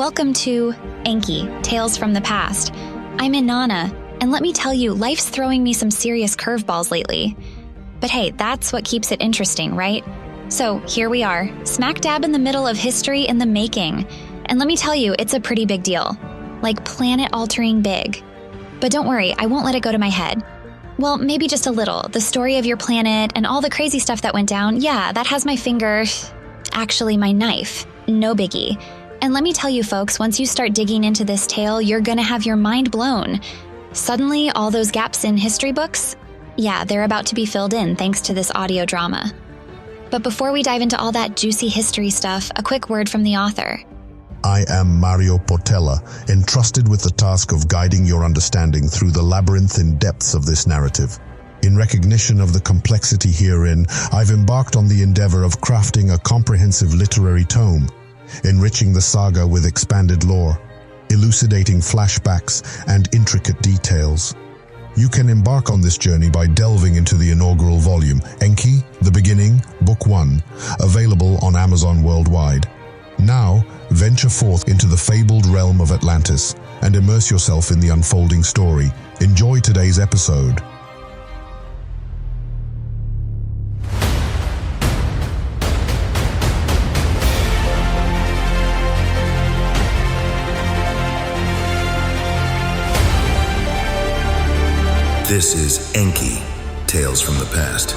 Welcome to Enki, Tales from the Past. I'm Inanna, and let me tell you, life's throwing me some serious curveballs lately. But hey, that's what keeps it interesting, right? So here we are, smack dab in the middle of history in the making. And let me tell you, it's a pretty big deal. Like planet-altering big. But don't worry, I won't let it go to my head. Well, maybe just a little. The story of your planet and all the crazy stuff that went down, yeah, that has my finger... Actually, my knife. No biggie. And let me tell you folks, once you start digging into this tale, you're gonna have your mind blown. Suddenly, all those gaps in history books? Yeah, they're about to be filled in thanks to this audio drama. But before we dive into all that juicy history stuff, a quick word from the author. I am Mário Portela, entrusted with the task of guiding your understanding through the labyrinthine depths of this narrative. In recognition of the complexity herein, I've embarked on the endeavor of crafting a comprehensive literary tome, enriching the saga with expanded lore, elucidating flashbacks and intricate details. You can embark on this journey by delving into the inaugural volume, Enki, The Beginning, Book 1, available on Amazon worldwide. Now, venture forth into the fabled realm of Atlantis and immerse yourself in the unfolding story. Enjoy today's episode. This is Enki, Tales from the Past.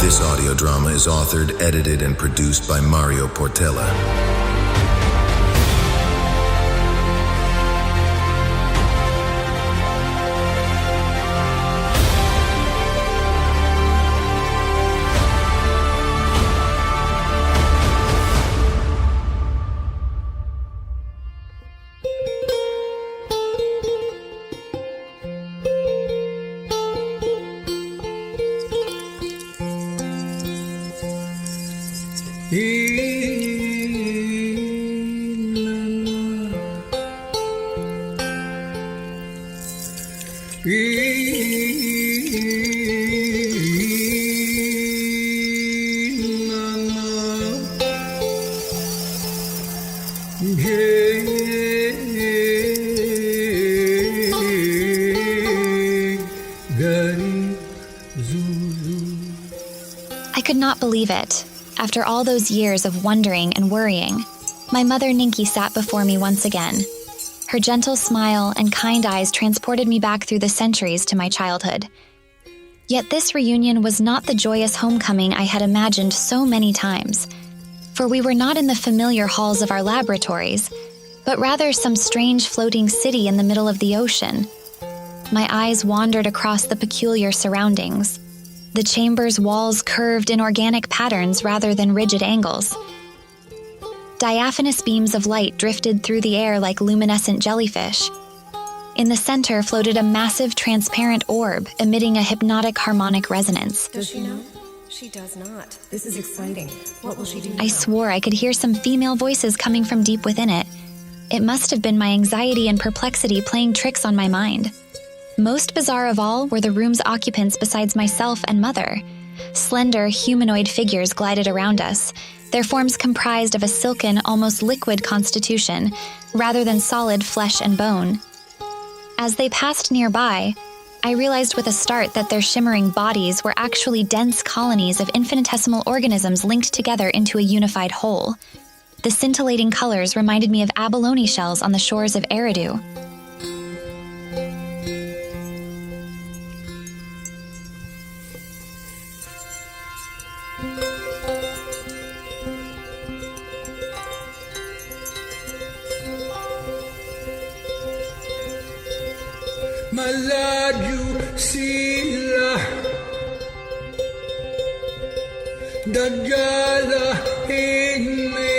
This audio drama is authored, edited, and produced by Mário Portela. I could not believe it. After all those years of wondering and worrying, my mother Ninki sat before me once again. Her gentle smile and kind eyes transported me back through the centuries to my childhood. Yet this reunion was not the joyous homecoming I had imagined so many times, for we were not in the familiar halls of our laboratories, but rather some strange floating city in the middle of the ocean. My eyes wandered across the peculiar surroundings. The chamber's walls curved in organic patterns rather than rigid angles. Diaphanous beams of light drifted through the air like luminescent jellyfish. In the center floated a massive transparent orb emitting a hypnotic harmonic resonance. Does she know? She does not. This is exciting. What will she do now? I swore I could hear some female voices coming from deep within it. It must have been my anxiety and perplexity playing tricks on my mind. Most bizarre of all were the room's occupants besides myself and mother. Slender, humanoid figures glided around us, their forms comprised of a silken, almost liquid constitution, rather than solid flesh and bone. As they passed nearby, I realized with a start that their shimmering bodies were actually dense colonies of infinitesimal organisms linked together into a unified whole. The scintillating colors reminded me of abalone shells on the shores of Eridu. Malayo sila, dagalahin me.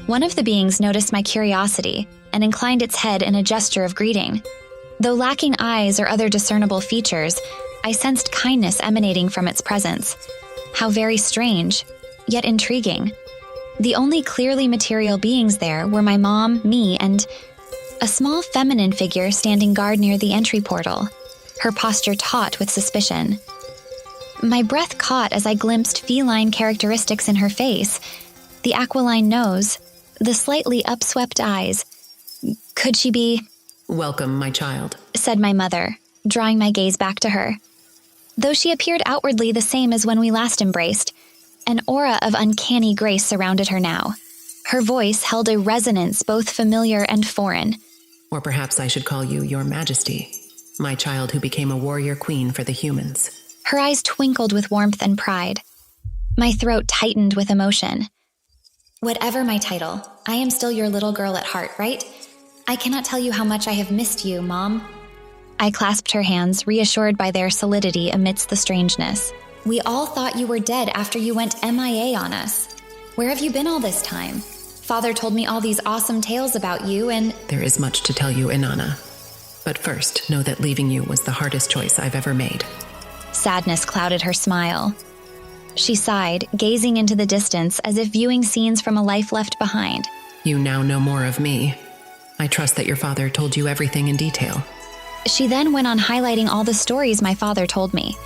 One of the beings noticed my curiosity and inclined its head in a gesture of greeting. Though lacking eyes or other discernible features, I sensed kindness emanating from its presence. How very strange, yet intriguing. The only clearly material beings there were my mom, me, and a small feminine figure standing guard near the entry portal, her posture taut with suspicion. My breath caught as I glimpsed feline characteristics in her face, the aquiline nose, the slightly upswept eyes. Could she be... "Welcome, my child," said my mother, drawing my gaze back to her. Though she appeared outwardly the same as when we last embraced, an aura of uncanny grace surrounded her now. Her voice held a resonance both familiar and foreign. "Or perhaps I should call you Your Majesty, my child who became a warrior queen for the humans." Her eyes twinkled with warmth and pride. My throat tightened with emotion. Whatever my title, I am still your little girl at heart, right? I cannot tell you how much I have missed you, Mom. I clasped her hands, reassured by their solidity amidst the strangeness. We all thought you were dead after you went MIA on us. Where have you been all this time? Father told me all these awesome tales about you and... There is much to tell you, Inanna. But first, know that leaving you was the hardest choice I've ever made. Sadness clouded her smile. She sighed, gazing into the distance as if viewing scenes from a life left behind. You now know more of me. I trust that your father told you everything in detail. She then went on highlighting all the stories my father told me.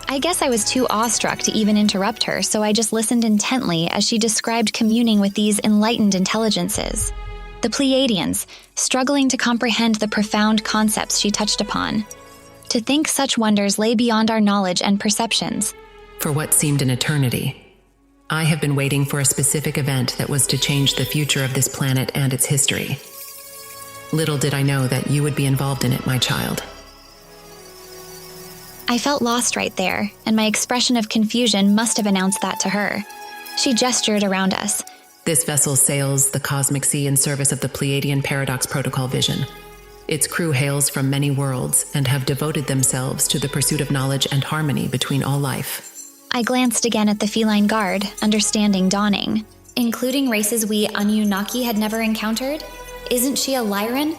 I guess I was too awestruck to even interrupt her, so I just listened intently as she described communing with these enlightened intelligences. The Pleiadians, struggling to comprehend the profound concepts she touched upon. To think such wonders lay beyond our knowledge and perceptions. For what seemed an eternity, I have been waiting for a specific event that was to change the future of this planet and its history. Little did I know that you would be involved in it, my child. I felt lost right there, and my expression of confusion must have announced that to her. She gestured around us. This vessel sails the cosmic sea in service of the Pleiadian Paradox Protocol vision. Its crew hails from many worlds and have devoted themselves to the pursuit of knowledge and harmony between all life. I glanced again at the feline guard, understanding dawning. Including races we Anunnaki had never encountered? Isn't she a Lyran?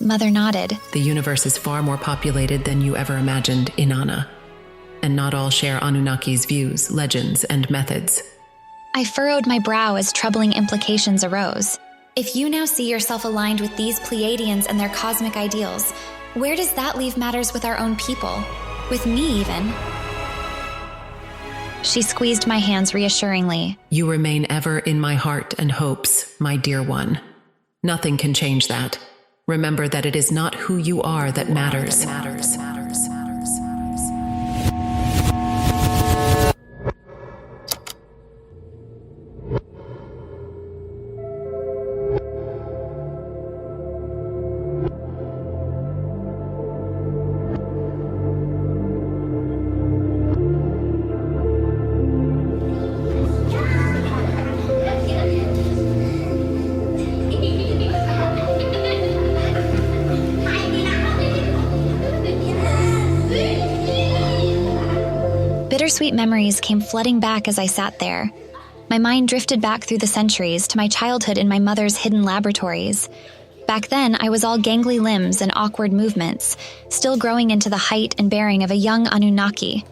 Mother nodded. The universe is far more populated than you ever imagined, Inanna. And not all share Anunnaki's views, legends, and methods. I furrowed my brow as troubling implications arose. If you now see yourself aligned with these Pleiadians and their cosmic ideals, where does that leave matters with our own people? With me, even? She squeezed my hands reassuringly. You remain ever in my heart and hopes, my dear one. Nothing can change that. Remember that it is not who you are that matters. Bittersweet memories came flooding back as I sat there. My mind drifted back through the centuries to my childhood in my mother's hidden laboratories. Back then, I was all gangly limbs and awkward movements, still growing into the height and bearing of a young Anunnaki.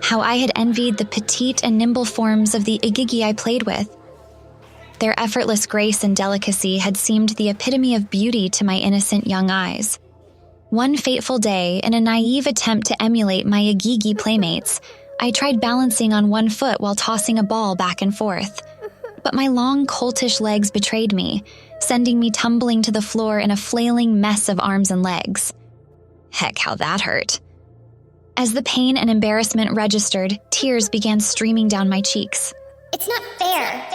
How I had envied the petite and nimble forms of the Igigi I played with. Their effortless grace and delicacy had seemed the epitome of beauty to my innocent young eyes. One fateful day, in a naive attempt to emulate my Igigi playmates, I tried balancing on one foot while tossing a ball back and forth. But my long, coltish legs betrayed me, sending me tumbling to the floor in a flailing mess of arms and legs. Heck, how that hurt. As the pain and embarrassment registered, tears began streaming down my cheeks. It's not fair.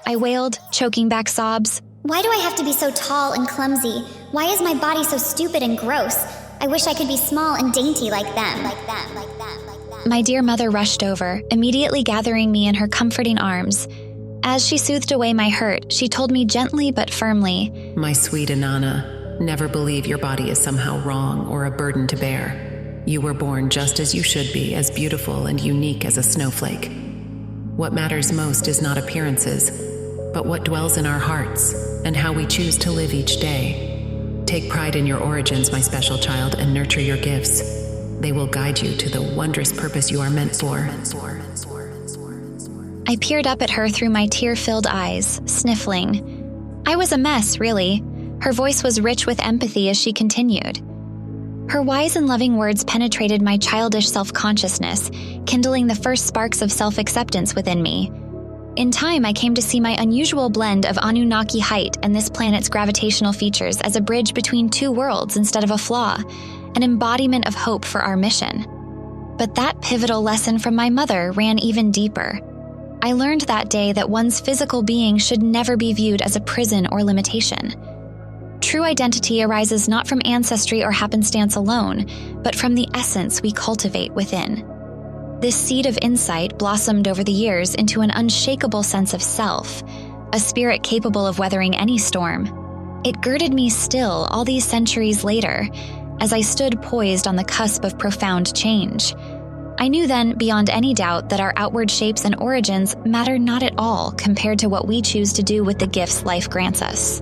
I wailed, choking back sobs. Why do I have to be so tall and clumsy? Why is my body so stupid and gross? I wish I could be small and dainty like them. My dear mother rushed over, immediately gathering me in her comforting arms. As she soothed away my hurt, she told me gently but firmly, My sweet Inanna, never believe your body is somehow wrong or a burden to bear. You were born just as you should be, as beautiful and unique as a snowflake. What matters most is not appearances, but what dwells in our hearts and how we choose to live each day. Take pride in your origins, my special child, and nurture your gifts. They will guide you to the wondrous purpose you are meant for. I peered up at her through my tear-filled eyes, sniffling. I was a mess, really. Her voice was rich with empathy as she continued. Her wise and loving words penetrated my childish self-consciousness, kindling the first sparks of self-acceptance within me. In time, I came to see my unusual blend of Anunnaki height and this planet's gravitational features as a bridge between two worlds instead of a flaw, an embodiment of hope for our mission. But that pivotal lesson from my mother ran even deeper. I learned that day that one's physical being should never be viewed as a prison or limitation. True identity arises not from ancestry or happenstance alone, but from the essence we cultivate within. This seed of insight blossomed over the years into an unshakable sense of self, a spirit capable of weathering any storm. It girded me still all these centuries later, as I stood poised on the cusp of profound change. I knew then, beyond any doubt, that our outward shapes and origins matter not at all compared to what we choose to do with the gifts life grants us.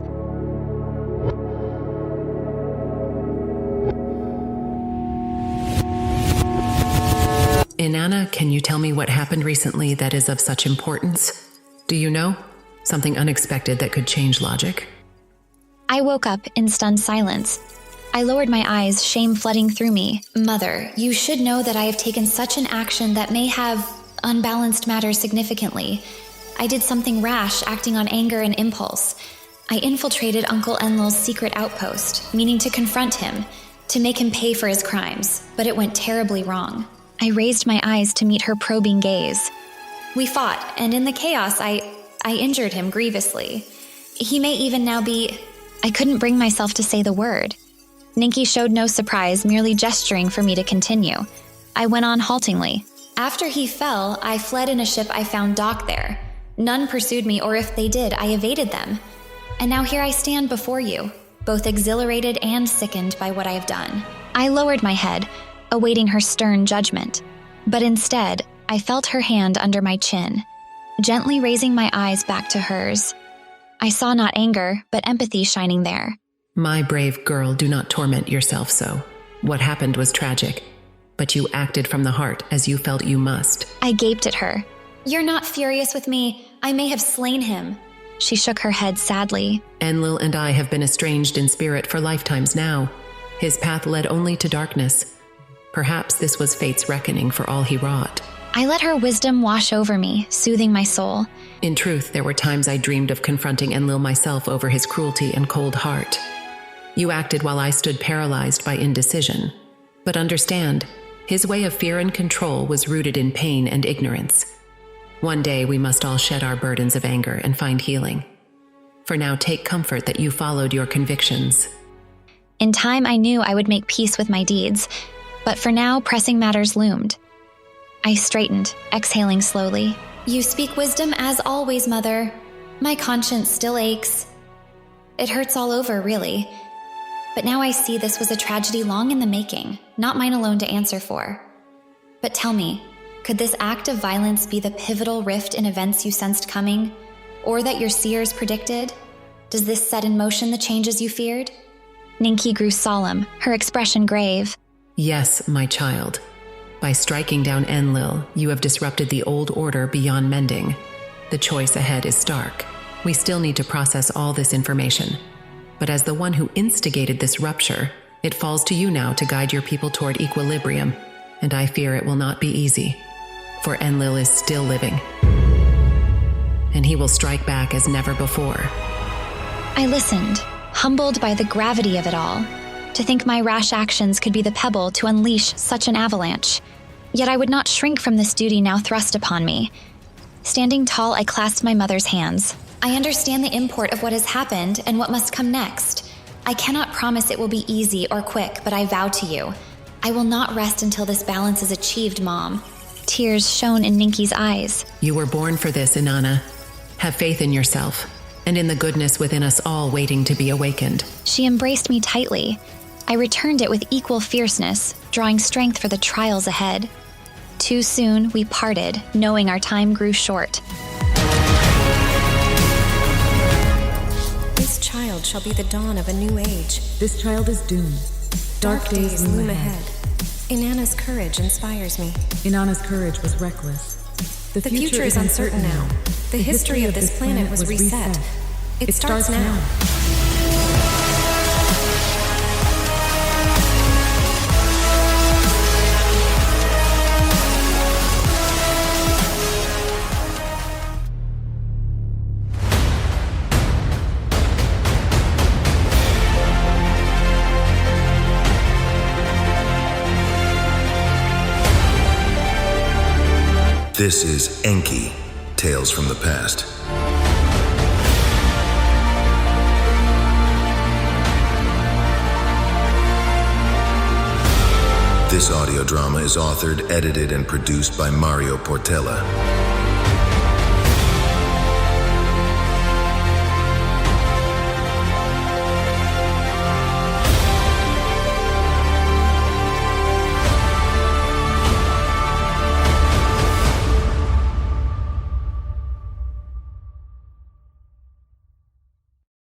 Inanna, can you tell me what happened recently that is of such importance? Do you know? Something unexpected that could change logic? I woke up in stunned silence. I lowered my eyes, shame flooding through me. Mother, you should know that I have taken such an action that may have unbalanced matters significantly. I did something rash, acting on anger and impulse. I infiltrated Uncle Enlil's secret outpost, meaning to confront him, to make him pay for his crimes, but it went terribly wrong. I raised my eyes to meet her probing gaze. We fought, and in the chaos, I injured him grievously. He may even now be... I couldn't bring myself to say the word. Ninky showed no surprise, merely gesturing for me to continue. I went on haltingly. After he fell, I fled in a ship I found docked there. None pursued me, or if they did, I evaded them. And now here I stand before you, both exhilarated and sickened by what I have done. I lowered my head, awaiting her stern judgment. But instead, I felt her hand under my chin, gently raising my eyes back to hers. I saw not anger, but empathy shining there. My brave girl, do not torment yourself so. What happened was tragic, but you acted from the heart as you felt you must. I gaped at her. You're not furious with me. I may have slain him. She shook her head sadly. Enlil and I have been estranged in spirit for lifetimes now. His path led only to darkness. Perhaps this was fate's reckoning for all he wrought. I let her wisdom wash over me, soothing my soul. In truth, there were times I dreamed of confronting Enlil myself over his cruelty and cold heart. You acted while I stood paralyzed by indecision. But understand, his way of fear and control was rooted in pain and ignorance. One day we must all shed our burdens of anger and find healing. For now, take comfort that you followed your convictions. In time, I knew I would make peace with my deeds, but for now, pressing matters loomed. I straightened, exhaling slowly. You speak wisdom as always, Mother. My conscience still aches. It hurts all over, really. But now I see this was a tragedy long in the making, not mine alone to answer for. But tell me, could this act of violence be the pivotal rift in events you sensed coming, or that your seers predicted? Does this set in motion the changes you feared? Ninky grew solemn, her expression grave. Yes, my child. By striking down Enlil, you have disrupted the old order beyond mending. The choice ahead is stark. We still need to process all this information. But as the one who instigated this rupture, it falls to you now to guide your people toward equilibrium, and I fear it will not be easy. For Enlil is still living, and he will strike back as never before. I listened, humbled by the gravity of it all. To think my rash actions could be the pebble to unleash such an avalanche. Yet I would not shrink from this duty now thrust upon me. Standing tall, I clasped my mother's hands. I understand the import of what has happened and what must come next. I cannot promise it will be easy or quick, but I vow to you, I will not rest until this balance is achieved, Mom. Tears shone in Ninky's eyes. You were born for this, Inanna. Have faith in yourself, and in the goodness within us all waiting to be awakened. She embraced me tightly. I returned it with equal fierceness, drawing strength for the trials ahead. Too soon, we parted, knowing our time grew short. This child shall be the dawn of a new age. This child is doomed. Dark days loom ahead. Inanna's courage inspires me. Inanna's courage was reckless. The future is uncertain now. The history of this planet was reset. It starts now. This is Enki, Tales from the Past. This audio drama is authored, edited, and produced by Mário Portela.